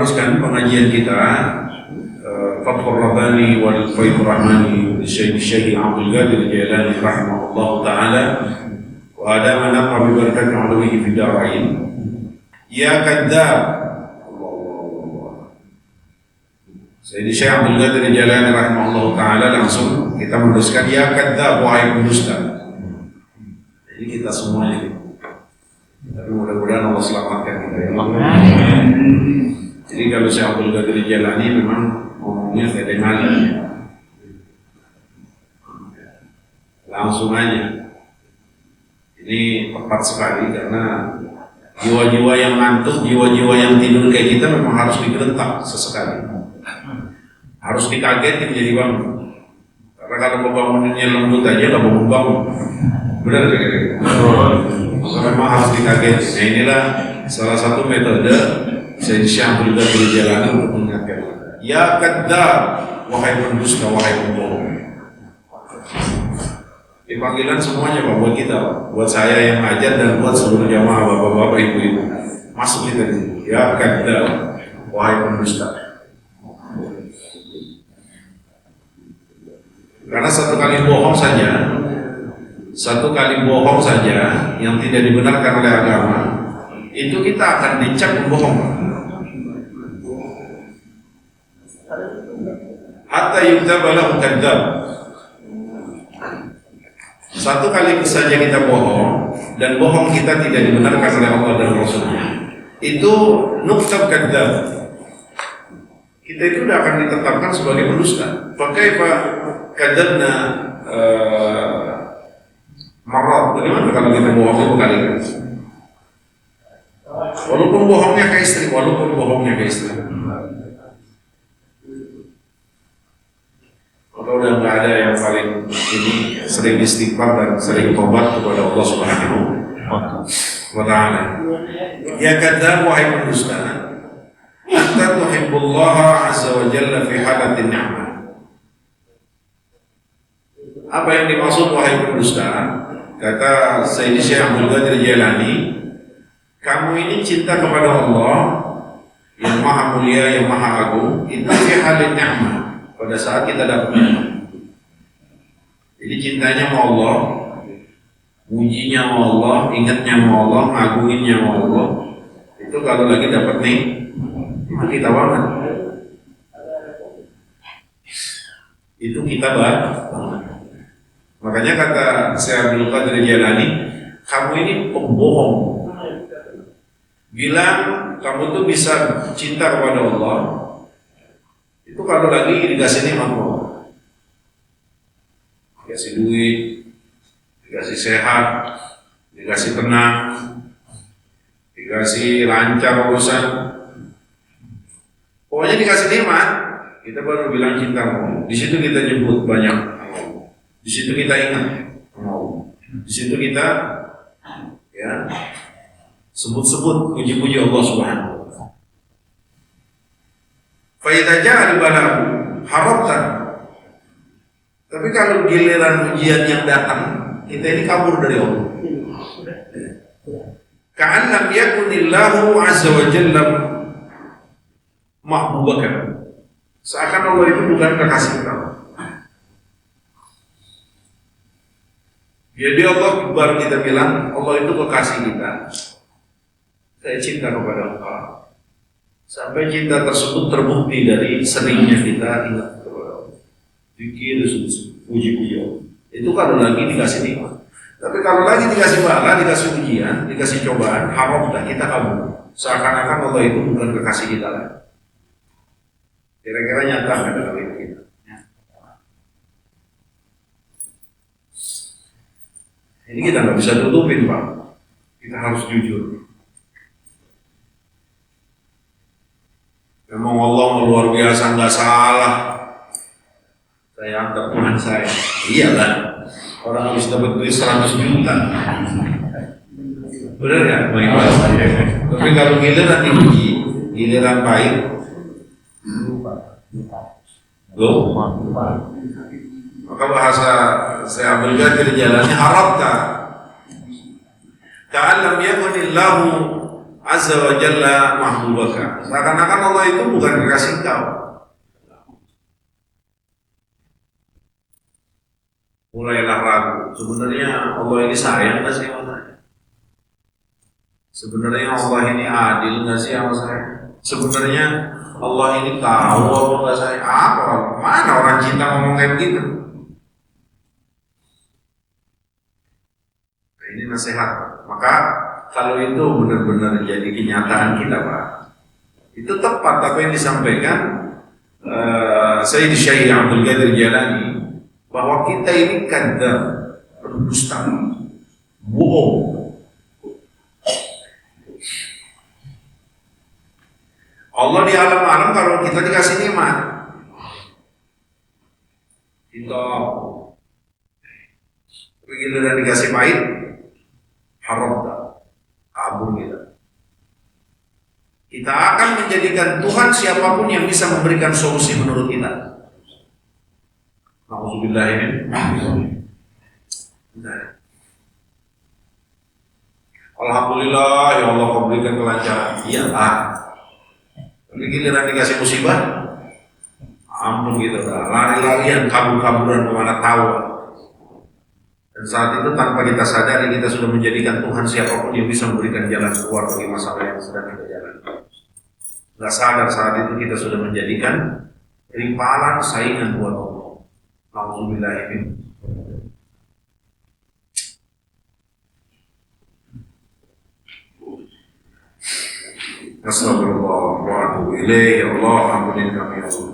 meneruskan pengajian kita Fathur Rabbani wal Faidhur Rahmani Syekh Abdul Qadir Jailani rahimahullah ta'ala wa adama nafa bi barakati ulumihi fid darain. Ya kadzab, Sayyidi Syekh Abdul Qadir Jailani rahimahullah ta'ala langsung kita meneruskan ya kadzab wahai pendusta. Jadi kita semuanya gitu. Tapi mudah-mudahan Allah selamatkan kita ya. Jadi kalau Syekh Abdul Qadir Jailani memang ngomongnya fenomenal, langsung aja. Ini tepat sekali karena jiwa-jiwa yang ngantuk, jiwa-jiwa yang tidur kayak kita memang harus digerentak sesekali, harus dikagetin jadi bangun. Karena kalau bangunannya lembut aja nggak bangun-bangun, benar kira-kira. Memang harus dikagetin. Nah inilah salah satu metode Syekh Abdul Qadir Jailani untuk mengingatkan kita. Ya kadzab, wahai pendusta, wahai pembohong. Panggilan semuanya Pak, buat kita, buat saya yang ngajar dan buat seluruh jamaah bapak-bapak, ibu-ibu. Masuk kita di sini. Ya kadzab, wahai pendusta. Karena satu kali bohong saja yang tidak dibenarkan oleh agama, itu kita akan dicap membohong. Hatta yuktaba lahu kadzab. Satu kali saja kita bohong dan bohong kita tidak dibenarkan oleh Allah dan Rasulnya, itu nuktab kadzab. Kita itu sudah akan ditetapkan sebagai pendusta. Pakai Pak kadzabna marad. Bagaimana kalau kita bohongnya berkali-kali? Walaupun bohongnya ke istri. Kalau udah nggak ada yang paling ini sering istighfar dan sering tobat kepada Allah Subhanahu wa ta'ala. Ya kadzab wahai pendusta, anta tuhibbullaha azza wa jalla fi halatin ni'mah. Apa yang dimaksud wahai pendusta? Kata Sayyidi Syekh Abdul Qadir Jailani, kamu ini cinta kepada Allah yang maha mulia, yang maha agung, itu fi halatin ni'mah, pada saat kita dapat nikmat. Jadi cintanya sama Allah, mujinya sama Allah, ingatnya sama Allah, ngagunginnya sama Allah, itu kalau lagi dapat nih, itu kita banget. Itu kita banget. Makanya kata Syekh Abdul Qadir Jailani, kamu ini pembohong. Bilang kamu tuh bisa cinta kepada Allah, itu kalau lagi dikasih nikmat Allah, dikasih duit, dikasih sehat, dikasih tenang, dikasih lancar urusan, pokoknya dikasih nikmat, kita baru bilang cinta Allah. Di situ kita nyebut banyak Allah, di situ kita ingat Allah, di situ kita ya sebut-sebut puji-puji Allah Subhanahu wa ta'ala. Fa'idha ja'al balahu harabtan. Tapi kalau giliran ujian yang datang, kita ini kabur dari Allah. Ka'an lam yakunillahu azza wa jalla mahbubakan. Seakan Allah itu bukan kekasih kita. Jadi Allah baru kita bilang Allah itu kekasih kita. Saya cinta kepada Allah. Sampai cinta tersebut terbukti dari seringnya kita ingat kepada Allah, zikir, puji-puji Allah. Itu kalau lagi dikasih nikmat. Tapi kalau lagi dikasih bala, dikasih ujian, dikasih cobaan, haram dah kita kabur. Seakan-akan Allah itu bukan kekasih kita lagi. Kira-kira nyata nggak dalam hidup kita? Ini kita nggak bisa tutupin Pak. Kita harus jujur. Memang Allah luar biasa, nggak salah. Saya anggap Tuhan saya. Iyalah, orang habis dapat duit 100 juta. Benar nggak? Tapi kalau giliran diuji, giliran baik, maka bahasa saya Abdul Qadir Jailani harapta. Ta'allam yakunillahu azza wa jalla mahbubaka. Seakan-akan Allah itu bukan kekasih kau. Mulailah ragu. Sebenarnya Allah ini sayang nggak sih sama saya? Sebenarnya Allah ini adil nggak sih sama saya? Sebenarnya Allah ini tahu apa nggak saya? Apa? Mana orang cinta ngomong kayak begitu? Nah, ini nasihat. Maka kalau itu benar-benar jadi kenyataan kita, Pak, itu tepat apa yang disampaikan Sayyid Syekh Abdul Qadir Jalani, bahwa kita ini kadzdzab, berdusta, bohong. Allah di alam-alam kalau kita dikasih nikmat, kita begitu dan dikasih pahit, haram kabur kita. Kita akan menjadikan Tuhan siapapun yang bisa memberikan solusi menurut kita. Nauzubillah ini. Alhamdulillah ya Allah kau berikan kelancaran. Iya lah. Tapi giliran dikasih musibah, ampun gitu dah. Lari-larian, kabur-kaburan kemana tahu. Dan saat itu tanpa kita sadari kita sudah menjadikan Tuhan siapapun yang bisa memberikan jalan keluar bagi masalah yang sedang kita jalani. Gak sadar saat itu kita sudah menjadikan rimpalan saingan buat Allah. Nauzubillah ini. Astagfirullah wa atubu ilaih. Ya Allah, ampunin kami ya Allah.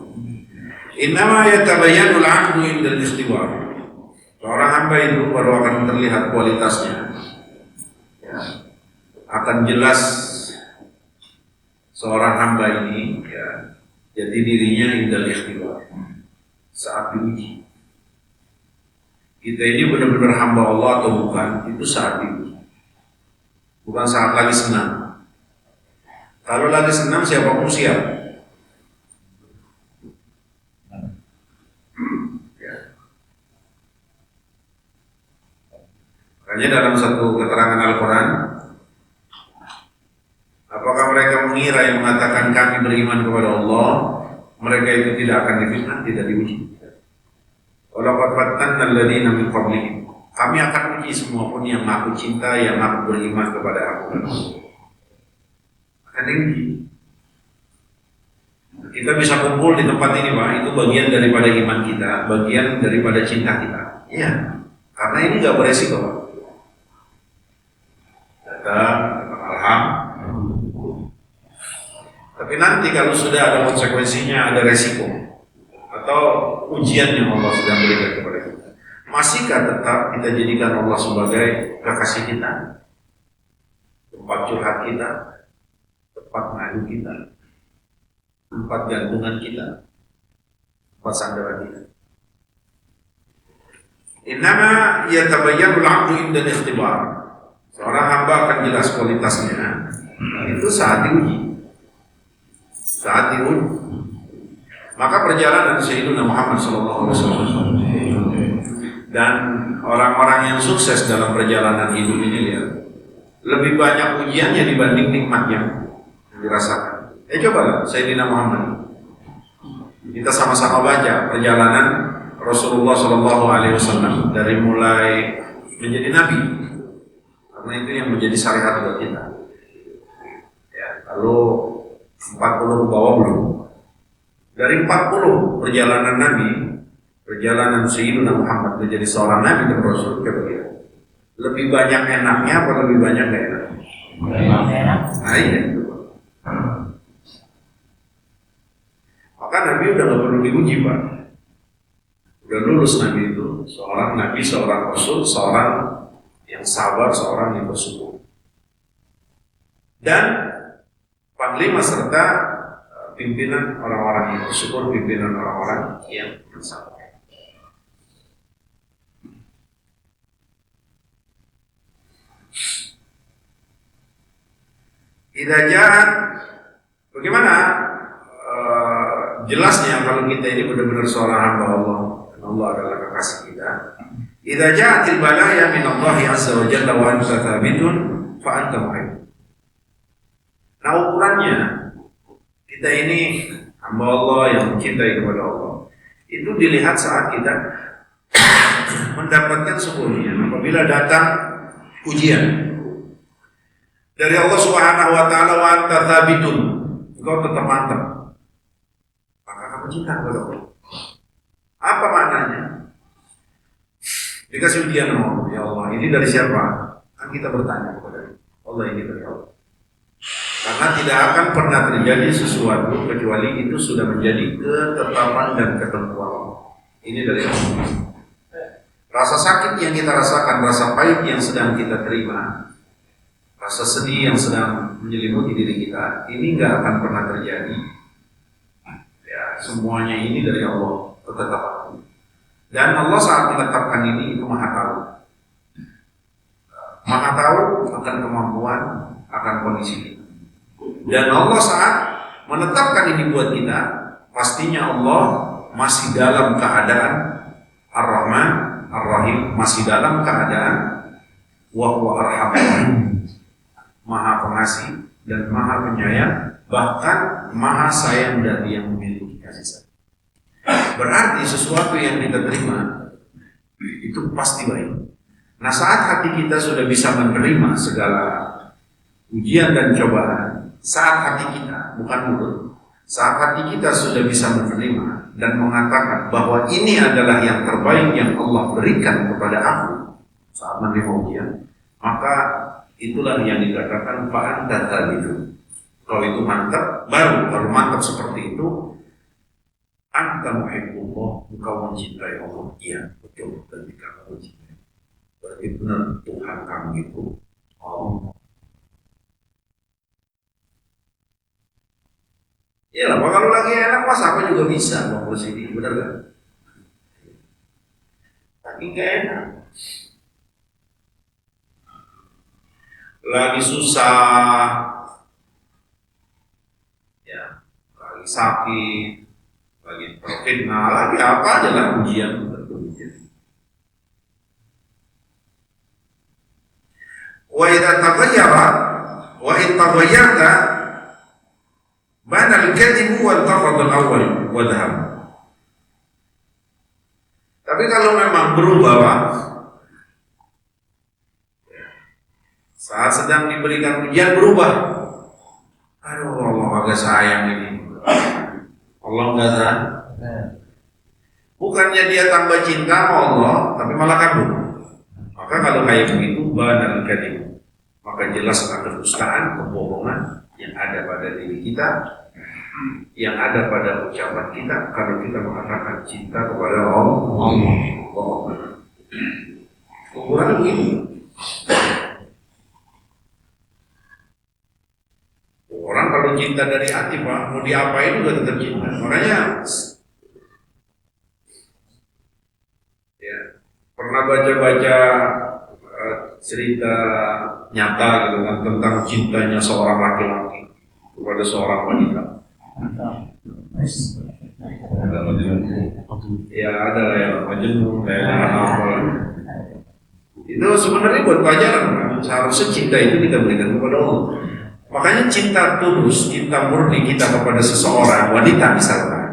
Innama yatabayyanul 'abdu indal ikhtibar. Seorang hamba itu baru akan terlihat kualitasnya, ya, akan jelas seorang hamba ini, ya, jati dirinya indal ikhtibar, saat diuji. Kita ini benar-benar hamba Allah atau bukan, itu saat diuji, bukan saat lagi senang. Kalau lagi senang siapapun siap. Makanya dalam satu keterangan Al-Quran, apakah mereka mengira yang mengatakan kami beriman kepada Allah, mereka itu tidak akan difitnah, tidak diuji. Walaqad fattanna alladziina min qablihim. Kami akan uji semua pun yang aku cinta, yang aku beriman kepada aku. Akan diuji. Kita bisa kumpul di tempat ini, Pak, itu bagian daripada iman kita, bagian daripada cinta kita. Iya, karena ini nggak beresiko, Pak. Alhamdulillah. Tapi nanti kalau sudah ada konsekuensinya, ada resiko atau ujian yang Allah sedang berikan kepada kita, masihkah tetap kita jadikan Allah sebagai kekasih kita, tempat curhat kita, tempat ngadu kita, tempat gantungan kita, tempat sandaran kita? Innama yatabayyanul 'abdu indal ikhtibar. Seorang hamba akan jelas kualitasnya itu saat diuji. Saat diuji. Maka perjalanan Sayyidina Muhammad SAW dan orang-orang yang sukses dalam perjalanan hidup ini, lihat, lebih banyak ujiannya dibanding nikmat yang dirasakan. Cobalah Sayyidina Muhammad. Kita sama-sama baca perjalanan Rasulullah SAW dari mulai menjadi nabi. Karena itu yang menjadi syariat buat kita. Ya, lalu 40 ke bawah belum. Dari 40 perjalanan Nabi, perjalanan Sayyidina Muhammad menjadi seorang Nabi dan Rasul, kira-kira lebih banyak enaknya atau lebih banyak gak enak? Enak. Nah, iya. Maka Nabi udah gak perlu diuji, Pak. Udah lulus Nabi itu, seorang Nabi, seorang Rasul, seorang yang sabar, seorang yang bersyukur, dan panglima serta pimpinan orang-orang yang bersyukur, pimpinan orang-orang yang sabar. Hidayat, bagaimana jelasnya kalau kita ini benar-benar seorang hamba Allah dan Allah adalah kekasih kita? Idza ja'atil balaya min Allah azza wa jalla wa anta thabitun fa anta mu'min. Nah ukurannya, kita ini hamba Allah yang mencintai kepada Allah, itu dilihat saat kita mendapatkan sebuah ujian. Apabila datang ujian dari Allah Subhanahu wa taala, wa anta tsabitun, engkau tetap mantap, maka kamu cinta kepada Allah. Apa maknanya? Dikasih ujian sama Allah, ya Allah, ini dari siapa? Kan kita bertanya kepada Allah, ini dari Allah. Karena tidak akan pernah terjadi sesuatu kecuali itu sudah menjadi ketetapan dan ketentuan Allah. Ini dari Allah. Rasa sakit yang kita rasakan, rasa pahit yang sedang kita terima, rasa sedih yang sedang menyelimuti diri kita, ini nggak akan pernah terjadi. Ya, semuanya ini dari Allah, ketetapan. Dan Allah saat menetapkan ini itu maha tahu. Maha tahu akan kemampuan, akan kondisi kita. Dan Allah saat menetapkan ini buat kita, pastinya Allah masih dalam keadaan Ar-Rahman, Ar-Rahim, masih dalam keadaan wa huwa arhamur, maha pengasih dan maha penyayang, bahkan maha sayang dari yang memiliki kasih sayang. Berarti sesuatu yang kita terima itu pasti baik. Nah saat hati kita sudah bisa menerima segala ujian dan cobaan, saat hati kita, bukan mulut, saat hati kita sudah bisa menerima dan mengatakan bahwa ini adalah yang terbaik yang Allah berikan kepada aku saat menerima ujian, maka itulah yang dikatakan fa'an data itu. Kalau itu mantap, baru kalau mantap seperti itu, anta muhibbullah, engkau mencintai Allah. Iya, betul, dan kamu mencintai. Berarti benar Tuhan kamu itu Allah. Ya lah, kalau lagi enak mas apa juga bisa mau ke sini, benar kan? Tapi gak enak. Lagi susah, ya, lagi sakit, lagi terfitnah, lagi apa aja lah ujian. Wa idza taghayyara wa in taghayyarta bana al-kadhibu wal taqad al-awwal wa dhahab. Tapi kalau memang berubah Pak, saat sedang diberikan ujian berubah, aduh Allah agak sayang ini, Allah enggak sayang. Bukannya dia tambah cinta sama Allah, tapi malah kabur. Maka kalau kayak begitu, bana al-kadhibu, maka jelas ada kedustaan, kebohongan yang ada pada diri kita, yang ada pada ucapan kita kalau kita mengatakan cinta kepada Allah. Ukuran begini. Orang kalau cinta dari hati Pak, mau diapain juga tetap cinta. Makanya ya, pernah baca-baca cerita nyata gitu kan tentang cintanya seorang laki-laki kepada seorang wanita. Ya ada lah ya Majnun, kayak apa. Itu sebenarnya buat pelajaran kan. Seharusnya cinta itu kita berikan kepada Allah. Makanya cinta tulus, cinta murni kita kepada seseorang wanita misalkan,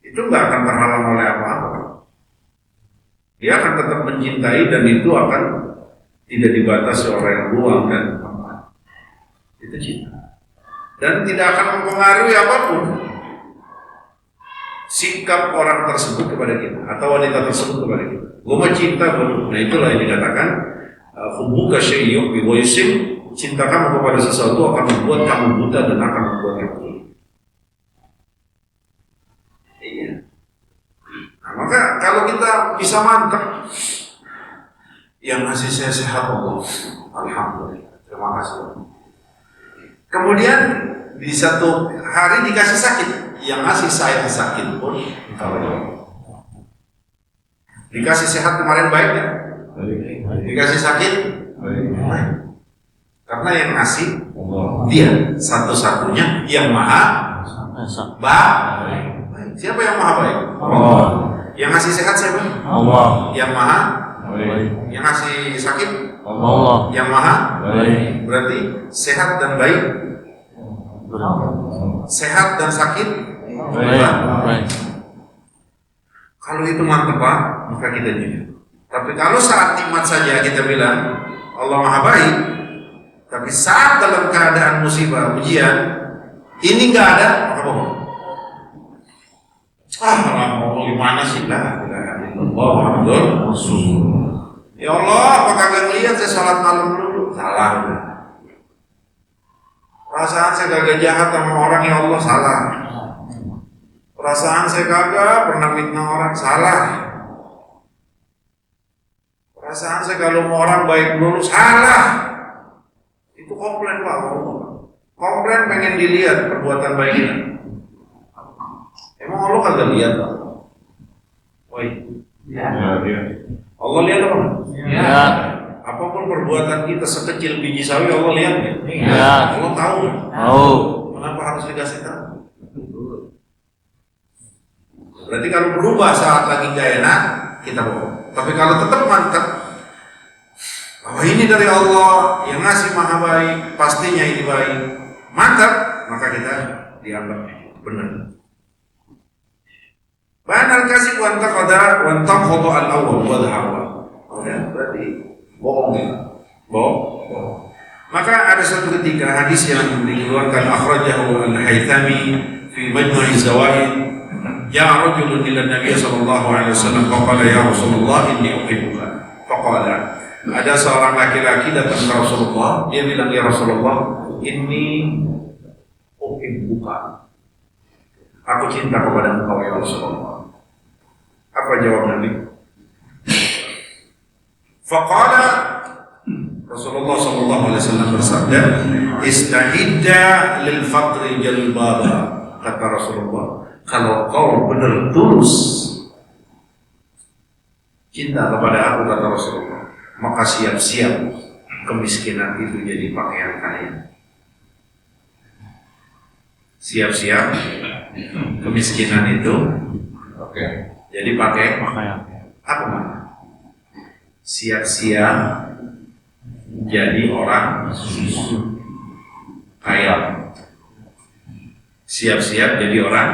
itu nggak akan terhalang oleh apa-apa. Dia akan tetap mencintai dan itu akan tidak dibatasi oleh ruang dan tempat. Itu cinta. Dan tidak akan mempengaruhi apapun sikap orang tersebut kepada kita atau wanita tersebut kepada kita. Gue mau cinta, nah itulah yang dikatakan hubbuka syai'un bi waisim, cinta kamu kepada sesuatu akan membuat kamu buta dan akan membuat kamu tuli. Iya. Nah, maka kalau kita bisa mantap, yang ngasih saya sehat Allah, alhamdulillah, terima kasih. Kemudian di satu hari dikasih sakit, yang ngasih saya sakit pun Allah. Dikasih sehat kemarin baik ya? Dikasih sakit baik. Karena yang ngasih dia satu-satunya yang maha baik. Siapa yang maha baik? Allah. Yang ngasih sehat siapa? Allah. Yang maha baik. Yang ngasih sakit? Allah. Yang maha baik. Berarti sehat dan baik Sehat dan sakit Baik. Kalau itu mantap Pak, maka kita jujur. Tapi kalau saat nikmat saja kita bilang Allah Maha Baik, tapi saat dalam keadaan musibah, ujian, ini nggak ada, maka bohong. Ngomong gimana sih lah? Ya Allah, apakah kagak ngeliat saya sholat malam dulu? Salah. Perasaan saya kagak jahat sama orang, ya Allah, salah. Perasaan saya kagak pernah fitnah orang, salah. Perasaan saya kalau mau orang baik dulu, salah. Itu komplain Pak. Komplain pengen dilihat perbuatan baiknya. Emang Allah kagak lihat Pak? Woi. Ya. Allah lihat apa? Ya. Apapun perbuatan kita sekecil biji sawi, Allah lihat ya? Ya. Allah tahu. Tahu. Kenapa harus dikasih tahu? Berarti kalau berubah saat lagi gak enak, kita bohong. Tapi kalau tetap mantap, bahwa ini dari Allah yang ngasih Maha Baik, pastinya ini baik, mantap, maka kita dianggap benar. Banal kasih wantak qadar wantak khoto al awal wal awal. Berarti bohong ya, bohong. Maka ada suatu ketika hadis yang dikeluarkan akhrajahu al-Haythami fi Majmu'i Zawaid. Ya rajulun ila Nabi sallallahu alaihi wasallam faqala ya Rasulullah inni uhibbuka. Faqala, ada seorang laki-laki datang ke Rasulullah, dia bilang ya Rasulullah, inni uhibbuka. Aku cinta kepada engkau ya Rasulullah. Apa jawab Nabi? Faqala, Rasulullah sallallahu alaihi wasallam bersabda, istahidda lil faqri jalbaba. Kata Rasulullah, kalau kau benar tulus cinta kepada aku, kata Rasulullah, maka siap-siap kemiskinan itu jadi pakaian kalian. Siap-siap kemiskinan itu jadi pakaian. Apa makna? Siap-siap jadi orang kaya. Siap-siap jadi orang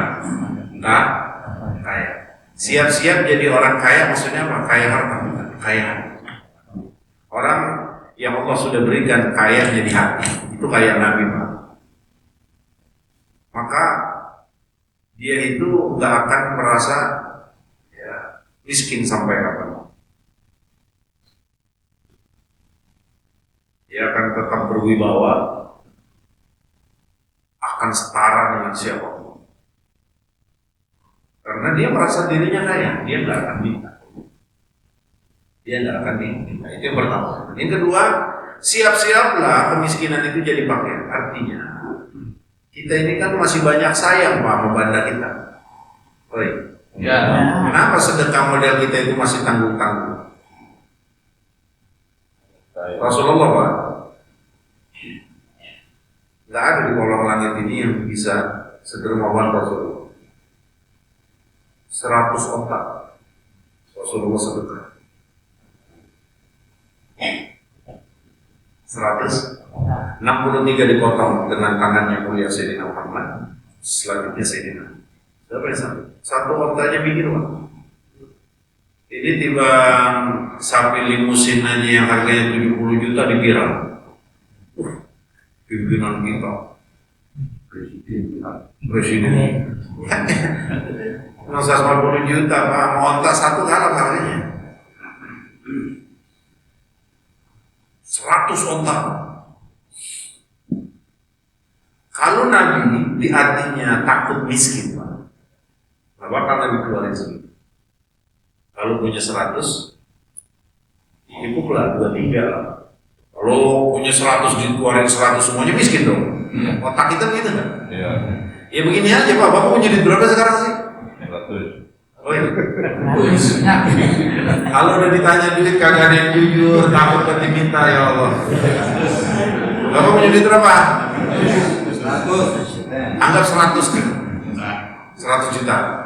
kaya. Siap-siap jadi orang kaya maksudnya apa? Kaya harta, kaya. Orang yang Allah sudah berikan kaya jadi hati, itu kaya Nabi Pak. Maka dia itu nggak akan merasa ya, miskin sampai kapan. Dia akan tetap berwibawa, akan setara dengan siapapun. Karena dia merasa dirinya kaya, dia nggak akan minta. Dia nggak akan minta. Itu yang pertama. Yang kedua, siap-siaplah kemiskinan itu jadi pakaian. Artinya, kita ini kan masih banyak sayang Pak sama banda kita. Oi. Ya. Kenapa sedekah model kita itu masih tanggung-tanggung? Rasulullah Pak, nggak ada di kolong langit ini yang bisa sedermawan Rasulullah. 100 otak Rasulullah sedekah. 163 dipotong dengan tangannya mulia Sayyidina Muhammad. Selanjutnya Sayyidina. Berapa yang satu otaknya bikin Pak. Ini tiba sapi limusin aja yang harganya 70 juta dibilang. Pimpinan kita, presiden. Yang 140 juta Pak, mau ontak satu kalah harganya. 100 ontak. Kalau Nabi di hatinya takut miskin Pak, nggak bakal Nabi keluarin segitu. Kalau punya 100, dipukul 2-3 lah. Kalau punya 100 dikeluarin 100 semuanya miskin dong. Otak kita begitu kan? Iya. Ya begini aja Pak, Bapak punya duit berapa sekarang sih? 100. Oh iya. Kalau udah ditanya duit kagak ada yang jujur, takut nanti minta ya Allah. Bapak punya duit berapa? 100. Anggap 100 nih. 100 juta.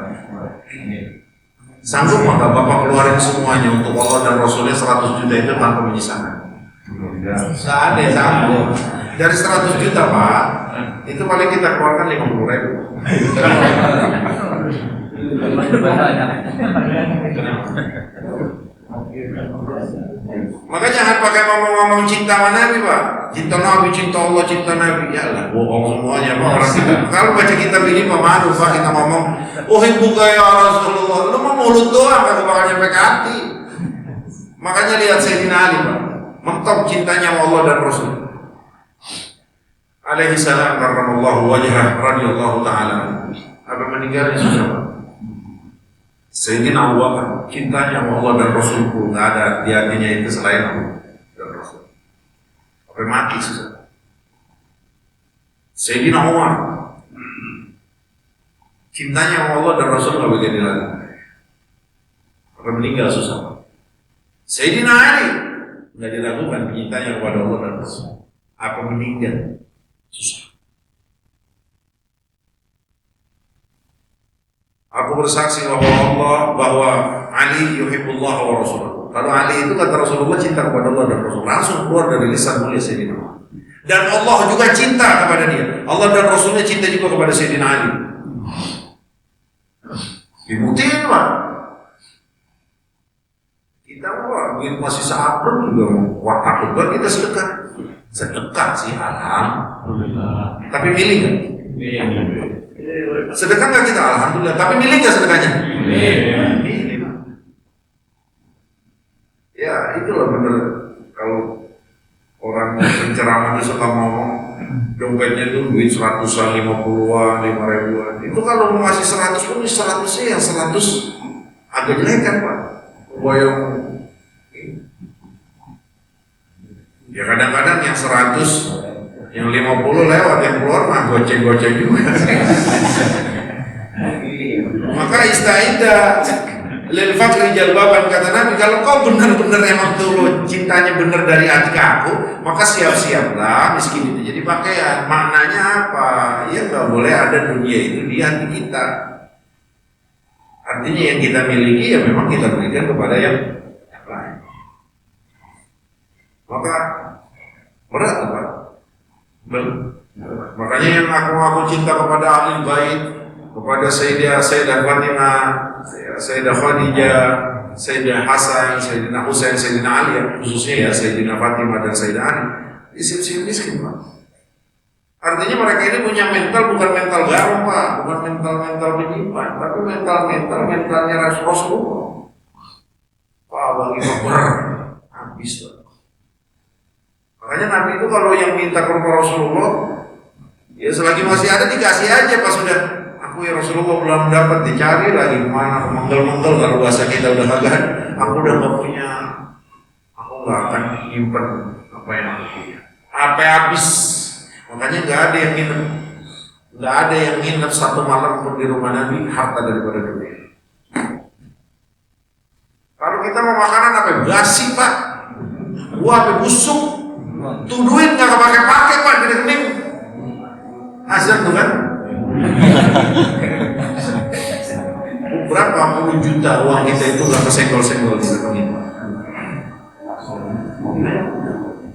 Sanggup nggak Bapak keluarin semuanya untuk Allah dan Rasulnya 100 juta itu tanpa menyisakan? Nggak ada yang sanggup. Dari 100 juta Pak, Itu paling kita keluarkan 50.000. Maka jangan pakai ngomong-ngomong cinta sama Nabi, Pak. Cinta Nabi, cinta Allah, cinta Nabi. Ya lah, bohong semuanya, Pak. Orang kita. Kalau baca kitab ini, Pak, malu, Pak, kita ngomong, oh ibuka ya Rasulullah. Lu mau mulut doang, gak bakal nyampe ke hati. Makanya lihat Sayyidina Ali, Pak. Mentok cintanya sama Allah dan Rasul. Alaihi salam karramallahu wajhah radhiyallahu ta'ala. Apa meninggalnya susah, Pak? Sayyidina Abu Bakar cintanya sama Allah dan Rasul pun nggak ada di hatinya itu selain Allah dan Rasul. Sampai mati susah. Sayyidina Umar cintanya sama Allah dan Rasul nggak begitu lagi. Sampai meninggal susah. Sayyidina Ali nggak diragukan cintanya kepada Allah dan Rasul. Apa meninggal susah. Aku bersaksi bahwa Ali yuhibbullah wa Rasulullah. Kalau Ali itu kata Rasulullah cinta kepada Allah dan Rasul, langsung keluar dari lisan mulia Sayyidina Ali. Dan Allah juga cinta kepada dia. Allah dan Rasulnya cinta juga kepada Sayyidina Ali. Dibuktiin, Pak. Kita begitu masih sabar juga waktu juga kita sedekah. Sedekah sih, alhamdulillah. Tapi milih kan? Sedekah nggak kita? Alhamdulillah. Tapi milih nggak sedekahnya? Milih. Ya itulah benar. Kalau orang penceramah itu suka ngomong dompetnya itu duit 100-an, 50-an, 5.000-an. Itu kalau mau ngasih 100 pun 100-nya yang 100 agak jelek kan, Pak? Bayang. Ya kadang-kadang yang 100 yang 50 lewat, yang keluar mah goceng-goceng juga. Maka istaidah lil fakri jalbaban, kata Nabi, kalau kau benar-benar emang tulus cintanya benar dari hati ke aku, maka siap-siaplah miskin itu jadi pakaian. Maknanya apa? Ya nggak boleh ada dunia itu di hati kita. Artinya yang kita miliki ya memang kita berikan kepada yang lain. Maka berat, Pak. Makanya yang aku cinta kepada ahli bait, kepada Sayyidah Fatimah, Sayyidah Khadijah, Sayyidina Hasan, Sayyidina Husain, Sayyidina Ali, khususnya ya Sayyidina Fatimah dan Sayyidina Ali, isim-isim miskin, Pak. Artinya mereka ini punya mental, bukan mental garam, Pak, bukan mental penyimpan, tapi mentalnya Rasulullah. Pak, bagi Bapak habis, Pak. Makanya Nabi itu kalau yang minta ke rumah Rasulullah, ya selagi masih ada dikasih aja. Pas sudah aku ya Rasulullah belum dapat, dicari lagi kemana, menggel-menggel. Kalau bahasa kita udah kagak, aku udah nggak punya, aku nggak akan nyimpen apa yang aku punya. Apa habis? Makanya nggak ada yang nginep satu malam pun di rumah Nabi harta daripada dunia. Kalau kita mau makanan apa? Basi, Pak. Buah apa? Busuk. Tuh duit nggak kepake-pake, Pak, di rekening. Azan tuh kan? Berapa puluh juta uang kita itu nggak kesenggol-senggol di rekening.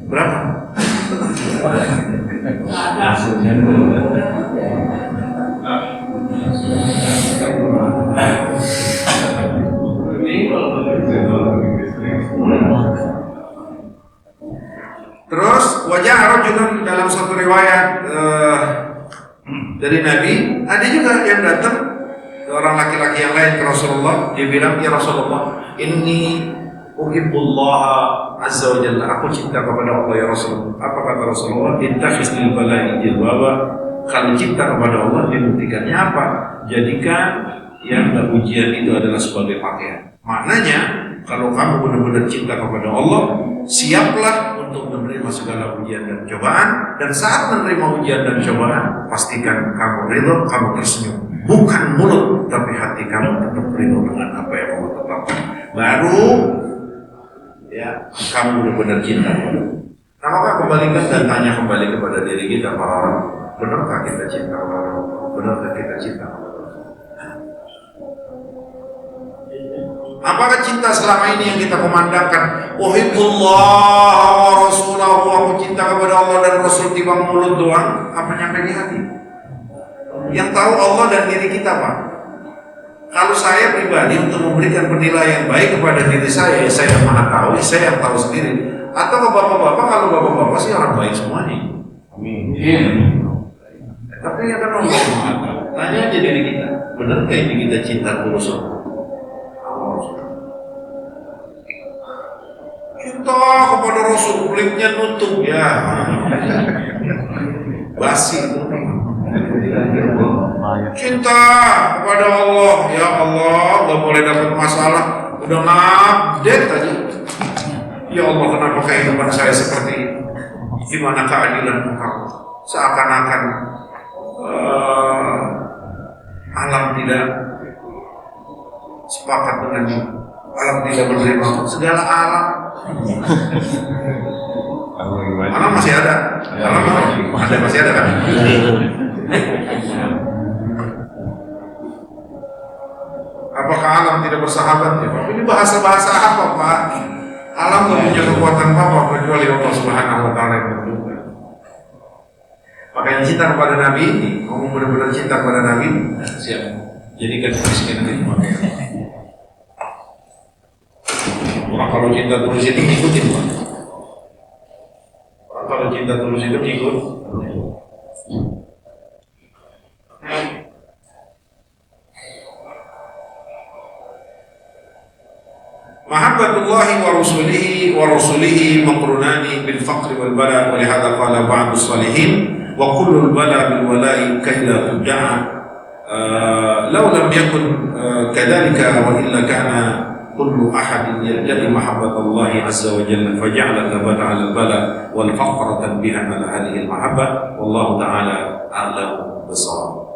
Berapa? Terus wajah rajulun dalam suatu riwayat dari Nabi, ada juga yang datang orang laki-laki yang lain ke Rasulullah, dia bilang, ya Rasulullah, inni uhibbullah azza wa jalla, aku cinta kepada Allah ya Rasulullah. Apa kata Rasulullah? Intakhiz lil bala'i jilbaba, kalau cinta kepada Allah dibuktikannya apa? Jadikan yang ujian itu adalah sebagai pakaian. Maknanya kalau kamu benar-benar cinta kepada Allah, siaplah untuk menerima segala ujian dan cobaan. Dan saat menerima ujian dan cobaan, pastikan kamu ridho, kamu tersenyum. Bukan mulut, tapi hati kamu tetap ridho dengan apa yang kamu tetapkan. Baru ya kamu benar-benar cinta. Nah, maka kembalikan dan tanya kembali kepada diri kita, para orang, benarkah kita cinta kepada Allah? Benarkah kita cinta kepada Allah? Apakah cinta selama ini yang kita memandangkan uhibbullah wa rasulahu, aku cinta kepada Allah dan Rasul timbang mulut doang, apa nyampe di hati? Yang tahu Allah dan diri kita, Pak. Kalau saya pribadi untuk memberikan penilaian baik kepada diri saya, saya yang maha tahu, saya yang tahu sendiri. Atau ke bapak-bapak, kalau bapak-bapak sih orang baik semuanya. Amin. Tapi ya kan Allah maha tahu. Tanya aja diri kita, benar nggak ini kita cinta tulus Allah? Cinta kepada Rasul, kulitnya nutup ya. Basi. Cinta kepada Allah, ya Allah, gak boleh dapat masalah, udah ngupdate aja. Ya Allah, kenapa kehidupan saya seperti ini? Gimana keadilan Engkau? Seakan-akan alam tidak sepakat dengan alam tidak menerima segala alam. Alam masih ada, alam masih ada kan? Apakah alam tidak bersahabat? Ya, Pak. Ini bahasa-bahasa apa, Pak? Alam tidak punya kekuatan apa kecuali Allah Subhanahu wa Ta'ala yang bertugas. Makanya cinta kepada Nabi ini, kamu benar-benar cinta kepada Nabi, siap. Jadikan miskin itu makanya. Orang kalau cinta tulus itu ngikutin, Pak. Orang kalau cinta tulus itu ngikut. Mahabbatullahi wa rasulihi maqrunani bil faqri wal bala, wa lihadza qala ba'du salihin wa kullu al bala bil wala'i kaila tuja'a law lam yakun kadzalika wa illa kana kullu ahadin yajri mahabbatallahi azza wa jalla faja'ala tabata 'ala al bala wal faqra tanbihan 'ala hadhihi al mahabbah wallahu ta'ala a'lamu bis-shawab.